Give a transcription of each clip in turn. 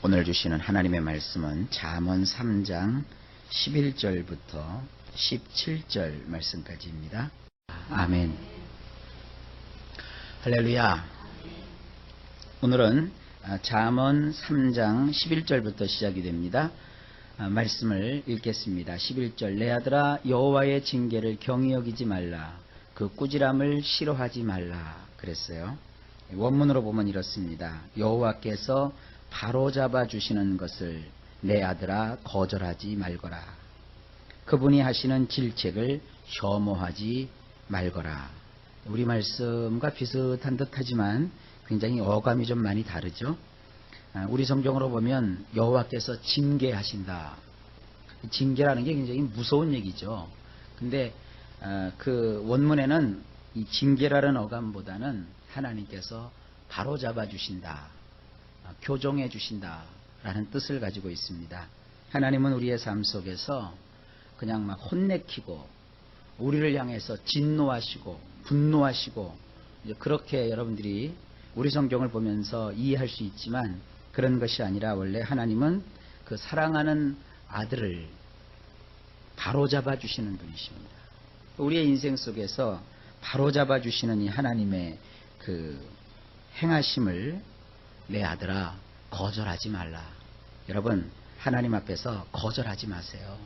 오늘 주시는 하나님의 말씀은 잠언 3장 11절부터 17절 말씀까지입니다. 아멘. 할렐루야. 오늘은 잠언 3장 11절부터 시작이 됩니다. 말씀을 읽겠습니다. 11절. 내 아들아, 여호와의 징계를 경히 여기지 말라. 그 꾸지람을 싫어하지 말라. 그랬어요. 원문으로 보면 이렇습니다. 여호와께서 바로잡아 주시는 것을 내 아들아 거절하지 말거라. 그분이 하시는 질책을 혐오하지 말거라. 우리 말씀과 비슷한 듯하지만 굉장히 어감이 좀 많이 다르죠. 우리 성경으로 보면 여호와께서 징계하신다. 징계라는 게 굉장히 무서운 얘기죠. 근데 그 원문에는 이 징계라는 어감보다는 하나님께서 바로잡아 주신다, 교정해 주신다라는 뜻을 가지고 있습니다. 하나님은 우리의 삶 속에서 그냥 막 혼내키고 우리를 향해서 진노하시고 분노하시고, 이제 그렇게 여러분들이 우리 성경을 보면서 이해할 수 있지만 그런 것이 아니라 원래 하나님은 그 사랑하는 아들을 바로잡아 주시는 분이십니다. 우리의 인생 속에서 바로잡아 주시는 이 하나님의 그 행하심을 내 아들아 거절하지 말라. 여러분, 하나님 앞에서 거절하지 마세요.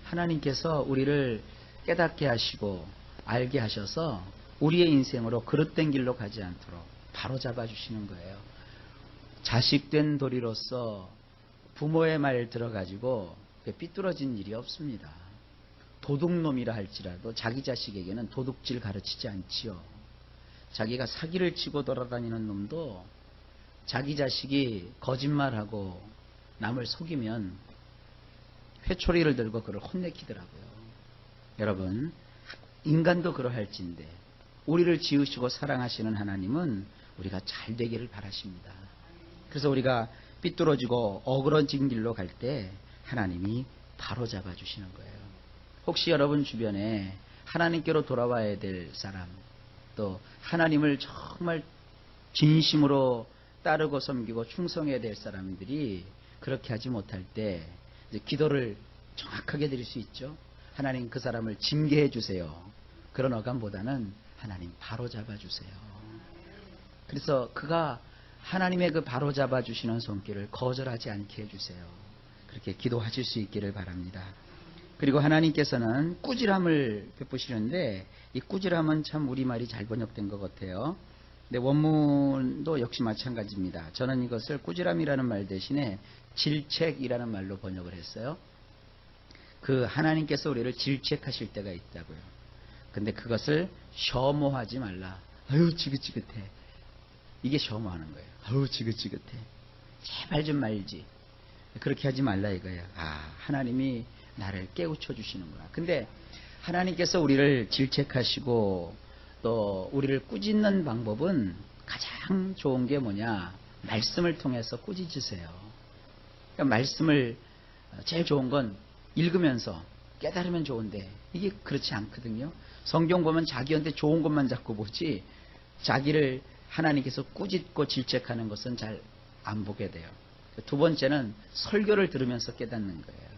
하나님께서 우리를 깨닫게 하시고 알게 하셔서 우리의 인생으로 그릇된 길로 가지 않도록 바로잡아 주시는 거예요. 자식된 도리로서 부모의 말 들어가지고 삐뚤어진 일이 없습니다. 도둑놈이라 할지라도 자기 자식에게는 도둑질 가르치지 않지요. 자기가 사기를 치고 돌아다니는 놈도 자기 자식이 거짓말하고 남을 속이면 회초리를 들고 그를 혼내키더라고요. 여러분, 인간도 그러할진데 우리를 지으시고 사랑하시는 하나님은 우리가 잘 되기를 바라십니다. 그래서 우리가 삐뚤어지고 어그러진 길로 갈 때 하나님이 바로잡아 주시는 거예요. 혹시 여러분 주변에 하나님께로 돌아와야 될 사람, 또 하나님을 정말 진심으로 따르고 섬기고 충성해야 될 사람들이 그렇게 하지 못할 때 이제 기도를 정확하게 드릴 수 있죠. 하나님, 그 사람을 징계해 주세요. 그런 어감보다는 하나님 바로잡아 주세요. 그래서 그가 하나님의 그 바로잡아 주시는 손길을 거절하지 않게 해주세요. 그렇게 기도하실 수 있기를 바랍니다. 그리고 하나님께서는 꾸지람을 베푸시는데, 이 꾸지람은 참 우리말이 잘 번역된 것 같아요. 근데 원문도 역시 마찬가지입니다. 저는 이것을 꾸지람이라는 말 대신에 질책이라는 말로 번역을 했어요. 그 하나님께서 우리를 질책하실 때가 있다고요. 근데 그것을 혐오하지 말라. 아유 지긋지긋해. 이게 혐오하는 거예요. 아유 지긋지긋해. 제발 좀 말지. 그렇게 하지 말라 이거예요. 하나님이 나를 깨우쳐 주시는구나. 근데 하나님께서 우리를 질책하시고 또 우리를 꾸짖는 방법은 가장 좋은 게 뭐냐? 말씀을 통해서 꾸짖으세요. 그러니까 말씀을 제일 좋은 건 읽으면서 깨달으면 좋은데 이게 그렇지 않거든요. 성경 보면 자기한테 좋은 것만 자꾸 보지 자기를 하나님께서 꾸짖고 질책하는 것은 잘 안 보게 돼요. 두 번째는 설교를 들으면서 깨닫는 거예요.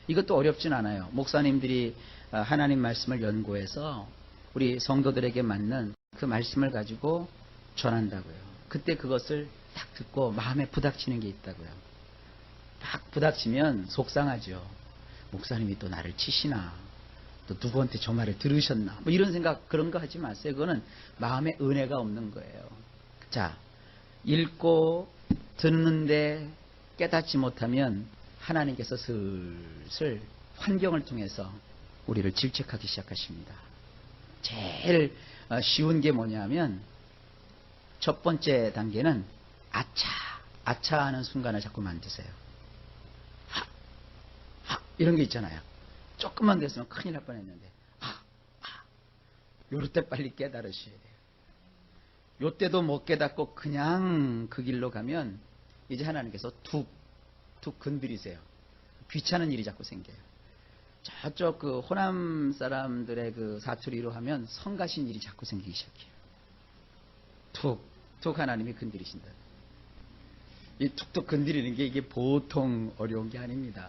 이것도 어렵진 않아요. 목사님들이 하나님 말씀을 연구해서 우리 성도들에게 맞는 그 말씀을 가지고 전한다고요. 그때 그것을 딱 듣고 마음에 부닥치는 게 있다고요. 딱 부닥치면 속상하죠. 목사님이 또 나를 치시나, 또 누구한테 저 말을 들으셨나, 뭐 이런 생각, 그런 거 하지 마세요. 그거는 마음에 은혜가 없는 거예요. 자, 읽고 듣는데 깨닫지 못하면 하나님께서 슬슬 환경을 통해서 우리를 질책하기 시작하십니다. 제일 쉬운 게 뭐냐면 첫 번째 단계는 아차 하는 순간을 자꾸 만드세요. 이런 게 있잖아요. 조금만 됐으면 큰일 날 뻔했는데 요럴 때 빨리 깨달으셔야 돼요. 요때도 못 깨닫고 그냥 그 길로 가면 이제 하나님께서 툭 건드리세요. 귀찮은 일이 자꾸 생겨요. 저쪽 그 호남 사람들의 그 사투리로 하면 성가신 일이 자꾸 생기기 시작해요. 툭 하나님이 건드리신다. 이 툭툭 건드리는 게 이게 보통 어려운 게 아닙니다.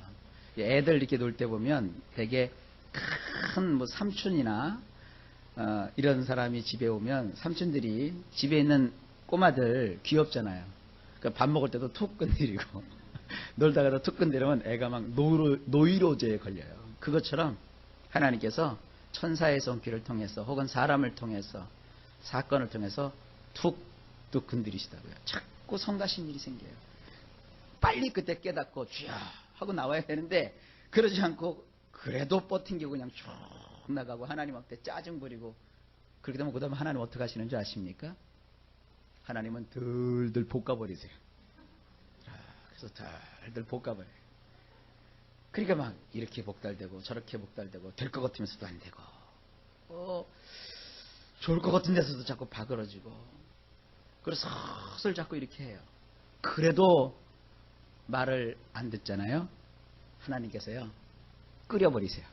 애들 이렇게 놀 때 보면 되게 큰 뭐 삼촌이나 이런 사람이 집에 오면 삼촌들이 집에 있는 꼬마들 귀엽잖아요. 그러니까 밥 먹을 때도 툭 건드리고 놀다가도 툭 건드리면 애가 막 노이로제에 걸려요. 그것처럼 하나님께서 천사의 손길을 통해서 혹은 사람을 통해서 사건을 통해서 툭툭 건드리시다고요. 자꾸 성가신 일이 생겨요. 빨리 그때 깨닫고 주여 하고 나와야 되는데 그러지 않고 그래도 버팅기고 그냥 쭉 나가고 하나님 앞에 짜증 부리고 그렇게 되면 그 다음에 하나님 어떻게 하시는 줄 아십니까? 하나님은 들들 볶아버리세요. 그래서 들들 볶아버려요. 그러니까 막 이렇게 복달되고 저렇게 복달되고 될 것 같으면서도 안 되고 좋을 것 같은 데서도 자꾸 바그러지고 그래서 서슬 자꾸 이렇게 해요. 그래도 말을 안 듣잖아요. 하나님께서요 끓여버리세요.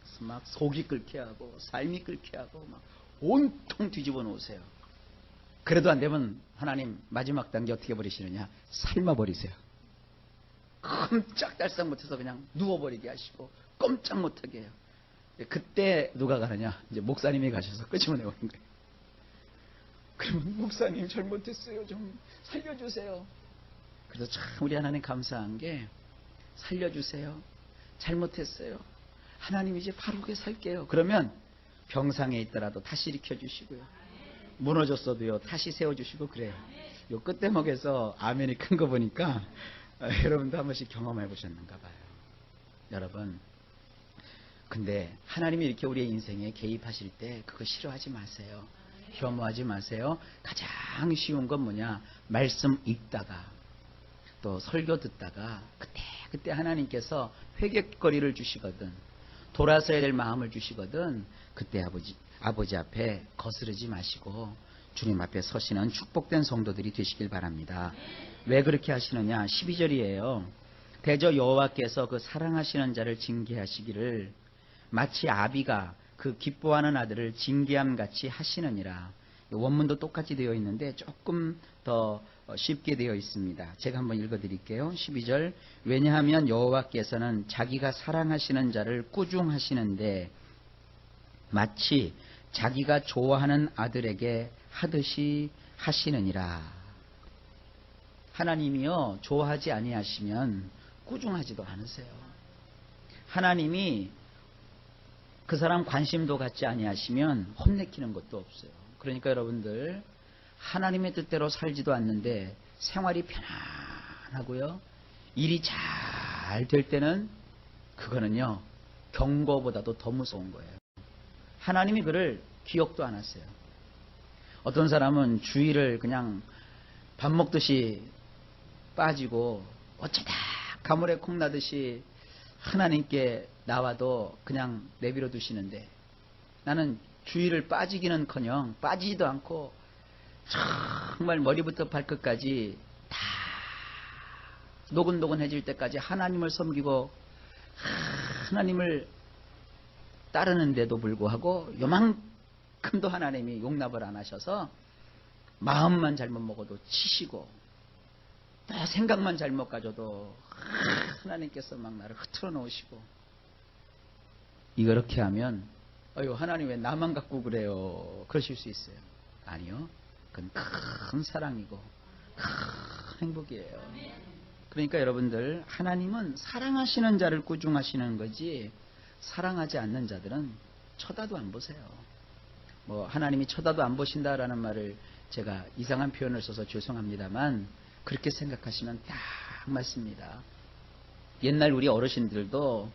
그래서 막 속이 끓게 하고 삶이 끓게 하고 막 온통 뒤집어 놓으세요. 그래도 안 되면 하나님 마지막 단계 어떻게 버리시느냐? 삶아버리세요. 깜짝달싹 못해서 그냥 누워버리게 하시고 꼼짝 못하게 해요. 그때 누가 가느냐? 이제 목사님이 가셔서 끄집어내오는 거예요. 그러면 목사님 잘못했어요. 좀 살려주세요. 그래서 참 우리 하나님 감사한 게 살려주세요. 잘못했어요. 하나님 이제 바르게 살게요. 그러면 병상에 있더라도 다시 일으켜주시고요. 무너졌어도요 다시 세워주시고 그래요. 요 끝대목에서 아멘이 큰 거 보니까 여러분도 한 번씩 경험해 보셨는가 봐요. 여러분 근데 하나님이 이렇게 우리의 인생에 개입하실 때 그거 싫어하지 마세요. 혐오하지 마세요. 가장 쉬운 건 뭐냐? 말씀 읽다가 또 설교 듣다가 그때 하나님께서 회개거리를 주시거든 돌아서야 될 마음을 주시거든 그때 아버지 앞에 거스르지 마시고 주님 앞에 서시는 축복된 성도들이 되시길 바랍니다. 왜 그렇게 하시느냐? 12절이에요. 대저 여호와께서 그 사랑하시는 자를 징계하시기를 마치 아비가 그 기뻐하는 아들을 징계함 같이 하시느니라. 원문도 똑같이 되어 있는데 조금 더 쉽게 되어 있습니다. 제가 한번 읽어드릴게요. 12절 왜냐하면 여호와께서는 자기가 사랑하시는 자를 꾸중하시는데 마치 자기가 좋아하는 아들에게 하듯이 하시느니라. 하나님이요 좋아하지 아니하시면 꾸중하지도 않으세요. 하나님이 그 사람 관심도 갖지 아니하시면 혼내키는 것도 없어요. 그러니까 여러분들 하나님의 뜻대로 살지도 않는데 생활이 편안하고요 일이 잘 될 때는 그거는요 경고보다도 더 무서운 거예요. 하나님이 그를 기억도 안 하세요. 어떤 사람은 주일을 그냥 밥 먹듯이 빠지고 어쩌다 가물에 콩 나듯이 하나님께 나와도 그냥 내버려 두시는데 나는 주일을 빠지기는커녕 빠지지도 않고 정말 머리부터 발끝까지 다 노근노근해질 때까지 하나님을 섬기고 하나님을 따르는데도 불구하고 요만큼도 하나님이 용납을 안 하셔서 마음만 잘못 먹어도 치시고 또 생각만 잘못 가져도 하나님께서 막 나를 흐트러 놓으시고 이렇게 하면 어휴 하나님 왜 나만 갖고 그래요 그러실 수 있어요. 아니요 그건 큰 사랑이고 큰 행복이에요. 그러니까 여러분들 하나님은 사랑하시는 자를 꾸중하시는 거지 사랑하지 않는 자들은 쳐다도 안 보세요. 뭐 하나님이 쳐다도 안 보신다라는 말을 제가 이상한 표현을 써서 죄송합니다만 그렇게 생각하시면 딱 맞습니다. 옛날 우리 어르신들도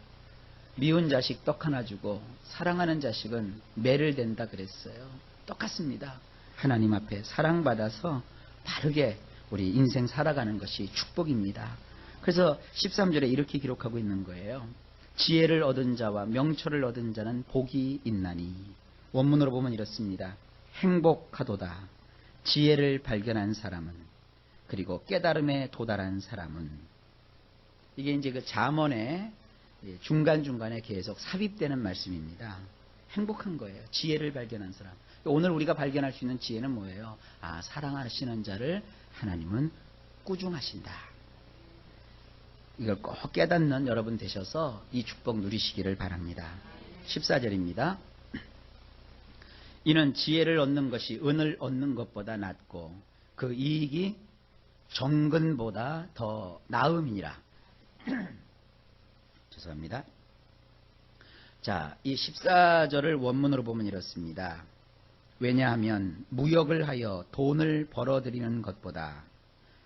미운 자식 떡 하나 주고 사랑하는 자식은 매를 댄다 그랬어요. 똑같습니다. 하나님 앞에 사랑받아서 바르게 우리 인생 살아가는 것이 축복입니다. 그래서 13절에 이렇게 기록하고 있는 거예요. 지혜를 얻은 자와 명철을 얻은 자는 복이 있나니. 원문으로 보면 이렇습니다. 행복하도다. 지혜를 발견한 사람은 그리고 깨달음에 도달한 사람은. 이게 이제 그 잠언의 중간중간에 계속 삽입되는 말씀입니다. 행복한 거예요. 지혜를 발견한 사람. 오늘 우리가 발견할 수 있는 지혜는 뭐예요? 사랑하시는 자를 하나님은 압구중하신다. 이걸 꼭 깨닫는 여러분 되셔서 이 축복 누리시기를 바랍니다. 14절입니다. 이는 지혜를 얻는 것이 은을 얻는 것보다 낫고 그 이익이 정근보다 더 나음이니라. 죄송합니다. 자, 이 14절을 원문으로 보면 이렇습니다. 왜냐하면 무역을 하여 돈을 벌어들이는 것보다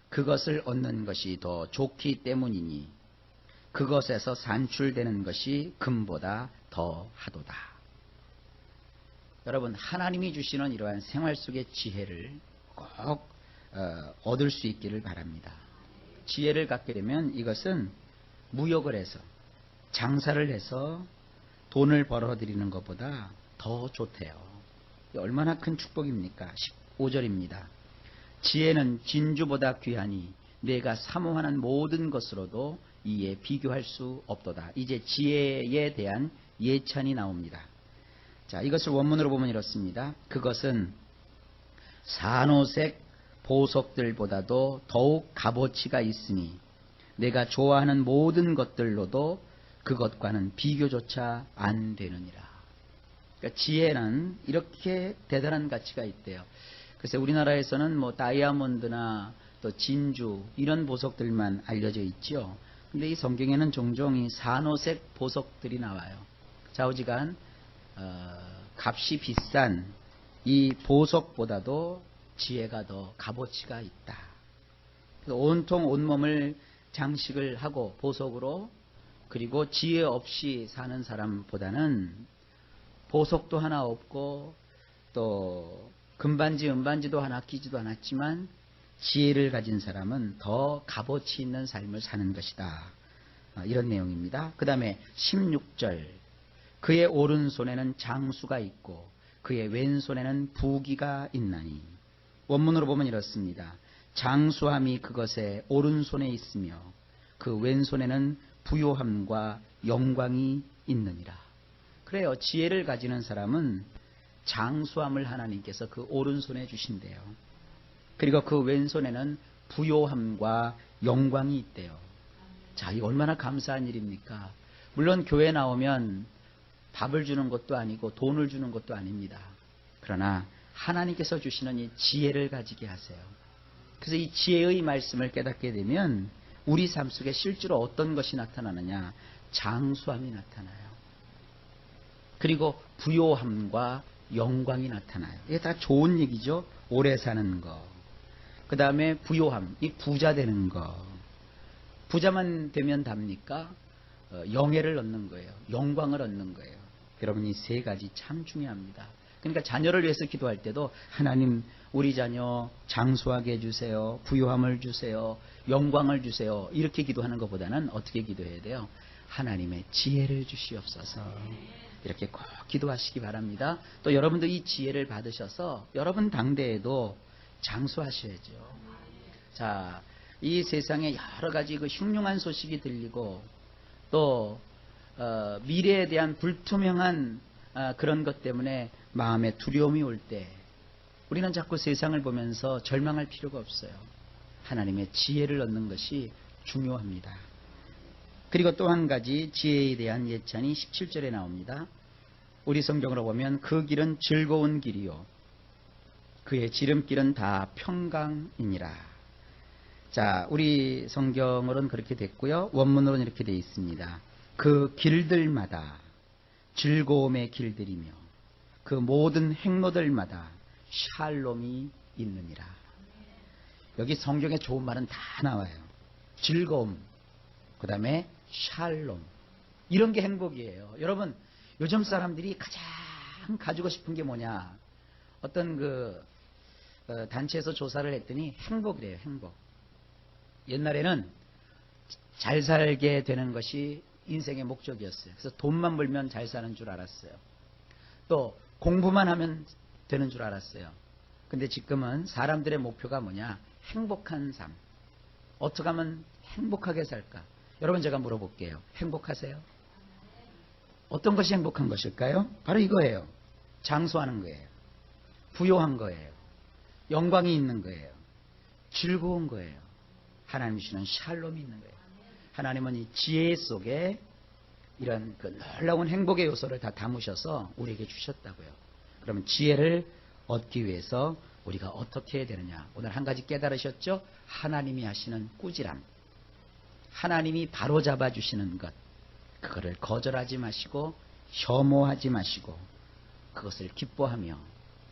그것을 얻는 것이 더 좋기 때문이니 그것에서 산출되는 것이 금보다 더 하도다. 여러분, 하나님이 주시는 이러한 생활 속의 지혜를 꼭 얻을 수 있기를 바랍니다. 지혜를 갖게 되면 이것은 무역을 해서 장사를 해서 돈을 벌어들이는 것보다 더 좋대요. 얼마나 큰 축복입니까? 15절입니다. 지혜는 진주보다 귀하니 내가 사모하는 모든 것으로도 이에 비교할 수 없도다. 이제 지혜에 대한 예찬이 나옵니다. 자, 이것을 원문으로 보면 이렇습니다. 그것은 산호색 보석들보다도 더욱 값어치가 있으니 내가 좋아하는 모든 것들로도 그것과는 비교조차 안 되느니라. 그러니까 지혜는 이렇게 대단한 가치가 있대요. 그래서 우리나라에서는 뭐 다이아몬드나 또 진주 이런 보석들만 알려져 있죠. 근데 이 성경에는 종종 이 산호색 보석들이 나와요. 좌우지간 값이 비싼 이 보석보다도 지혜가 더 값어치가 있다. 그래서 온통 온몸을 장식을 하고 보석으로 그리고 지혜 없이 사는 사람보다는 보석도 하나 없고 또 금반지 은반지도 하나 끼지도 않았지만 지혜를 가진 사람은 더 값어치 있는 삶을 사는 것이다. 이런 내용입니다. 그 다음에 16절 그의 오른손에는 장수가 있고 그의 왼손에는 부귀가 있나니 원문으로 보면 이렇습니다. 장수함이 그것의 오른손에 있으며 그 왼손에는 부요함과 영광이 있느니라. 그래요. 지혜를 가지는 사람은 장수함을 하나님께서 그 오른손에 주신대요. 그리고 그 왼손에는 부요함과 영광이 있대요. 자, 이거 얼마나 감사한 일입니까? 물론 교회 나오면 밥을 주는 것도 아니고 돈을 주는 것도 아닙니다. 그러나 하나님께서 주시는 이 지혜를 가지게 하세요. 그래서 이 지혜의 말씀을 깨닫게 되면 우리 삶 속에 실제로 어떤 것이 나타나느냐? 장수함이 나타나요. 그리고 부요함과 영광이 나타나요. 이게 다 좋은 얘기죠. 오래 사는 거. 그 다음에 부요함, 이 부자 되는 거. 부자만 되면 답니까? 영예를 얻는 거예요. 영광을 얻는 거예요. 여러분, 이 세 가지 참 중요합니다. 그러니까 자녀를 위해서 기도할 때도 하나님 우리 자녀 장수하게 해주세요. 부요함을 주세요. 영광을 주세요. 이렇게 기도하는 것보다는 어떻게 기도해야 돼요? 하나님의 지혜를 주시옵소서. 이렇게 꼭 기도하시기 바랍니다. 또 여러분도 이 지혜를 받으셔서 여러분 당대에도 장수하셔야죠. 자, 이 세상에 여러 가지 그 흉흉한 소식이 들리고 또 미래에 대한 불투명한 그런 것 때문에 마음에 두려움이 올 때 우리는 자꾸 세상을 보면서 절망할 필요가 없어요. 하나님의 지혜를 얻는 것이 중요합니다. 그리고 또 한 가지 지혜에 대한 예찬이 17절에 나옵니다. 우리 성경으로 보면 그 길은 즐거운 길이요 그의 지름길은 다 평강이니라. 자, 우리 성경으로는 그렇게 됐고요. 원문으로는 이렇게 되어 있습니다. 그 길들마다 즐거움의 길들이며 그 모든 행로들마다 샬롬이 있느니라. 여기 성경에 좋은 말은 다 나와요. 즐거움, 그 다음에 샬롬. 이런 게 행복이에요. 여러분, 요즘 사람들이 가장 가지고 싶은 게 뭐냐? 어떤 단체에서 조사를 했더니 행복이래요. 행복. 옛날에는 잘 살게 되는 것이 인생의 목적이었어요. 그래서 돈만 벌면 잘 사는 줄 알았어요. 또 공부만 하면 되는 줄 알았어요. 근데 지금은 사람들의 목표가 뭐냐? 행복한 삶. 어떻게 하면 행복하게 살까? 여러분, 제가 물어볼게요. 행복하세요? 어떤 것이 행복한 것일까요? 바로 이거예요. 장수하는 거예요. 부요한 거예요. 영광이 있는 거예요. 즐거운 거예요. 하나님 주시는 샬롬이 있는 거예요. 하나님은 이 지혜 속에 이런 그 놀라운 행복의 요소를 다 담으셔서 우리에게 주셨다고요. 그러면 지혜를 얻기 위해서 우리가 어떻게 해야 되느냐? 오늘 한 가지 깨달으셨죠? 하나님이 하시는 꾸지람, 하나님이 바로잡아 주시는 것, 그거를 거절하지 마시고 혐오하지 마시고 그것을 기뻐하며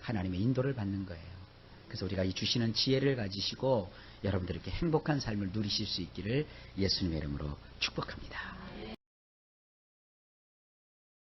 하나님의 인도를 받는 거예요. 그래서 우리가 이 주시는 지혜를 가지시고 여러분들에게 행복한 삶을 누리실 수 있기를 예수님의 이름으로 축복합니다.